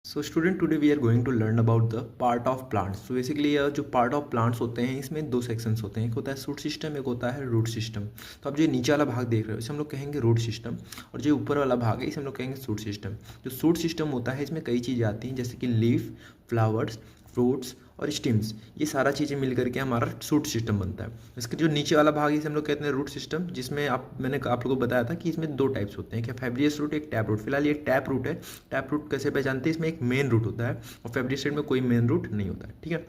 So student today we are going to learn about the part of plants. So basically जो part of plants होते हैं इसमें दो sections होते हैं, एक होता है शूट सिस्टम, एक होता है रूट सिस्टम। तो आप जो नीचे वाला भाग देख रहे हो इसे हम लोग कहेंगे रूट सिस्टम, और जो ऊपर वाला भाग है इसे हम लोग कहेंगे शूट सिस्टम। जो शूट सिस्टम होता है इसमें कई चीज़ें आती हैं जैसे कि लीफ, फ्लावर्स, फ्रूट्स और स्टिम्स। ये सारा चीज़ें मिल करके हमारा शूट सिस्टम बनता है। इसके जो नीचे वाला भाग है इसे हम लोग कहते हैं रूट सिस्टम, जिसमें मैंने आप लोगों को बताया था कि इसमें दो टाइप्स होते हैं, क्या फैब्रियस रूट, एक टैप रूट। फिलहाल ये टैप रूट है। टैप रूट कैसे पहचानते हैं, इसमें एक मेन रूट होता है और फैब्रिसेट में कोई मेन रूट नहीं होता है। ठीक है,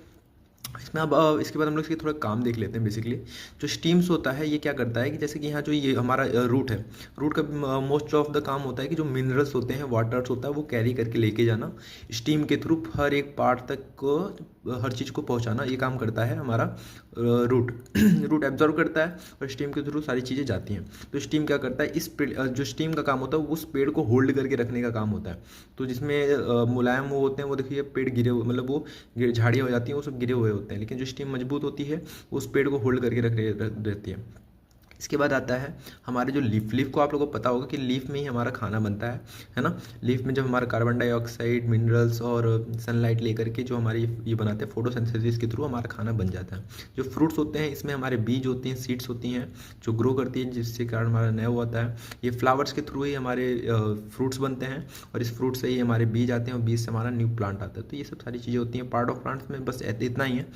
इसमें अब इसके बाद हम लोग इसके थोड़ा काम देख लेते हैं। बेसिकली जो स्टीम्स होता है ये क्या करता है कि जैसे कि यहाँ जो ये हमारा रूट है, रूट का मोस्ट ऑफ द काम होता है कि जो मिनरल्स होते हैं, वाटर्स होता है, वो कैरी करके लेके जाना स्टीम के थ्रू हर एक पार्ट तक को, हर चीज़ को पहुँचाना। ये काम करता है हमारा रूट। रूट एब्जॉर्व करता है और स्टीम के थ्रू सारी चीज़ें जाती हैं। तो स्टीम क्या करता है, इस पेड़ जो स्टीम का काम होता है उस पेड़ को होल्ड करके रखने का काम होता है। तो जिसमें मुलायम वो होते हैं वो देखिए पेड़ गिरे हुए, मतलब वो झाड़ियाँ हो जाती हैं, वो सब गिरे हुए होते हैं, लेकिन जो स्टीम मजबूत होती है वो उस पेड़ को होल्ड करके रहती है। इसके बाद आता है हमारे जो लीफ को आप लोगों को पता होगा कि लीफ में ही हमारा खाना बनता है ना। लीफ में जब हमारा कार्बन डाइऑक्साइड, मिनरल्स और सनलाइट लेकर के जो हमारी ये बनाते हैं फोटोसिंथेसिस के थ्रू हमारा खाना बन जाता है। जो फ्रूट्स होते हैं इसमें हमारे बीज होते हैं, सीड्स होती हैं जो ग्रो करती है, जिससे कारण हमारा नया होता है। ये फ्लावर्स के थ्रू ही हमारे फ्रूट्स बनते हैं और इस फ्रूट से ही हमारे बीज आते हैं और बीज से हमारा न्यू प्लांट आता है। तो ये सब सारी चीज़ें होती हैं पार्ट ऑफ प्लांट्स में, बस इतना ही है।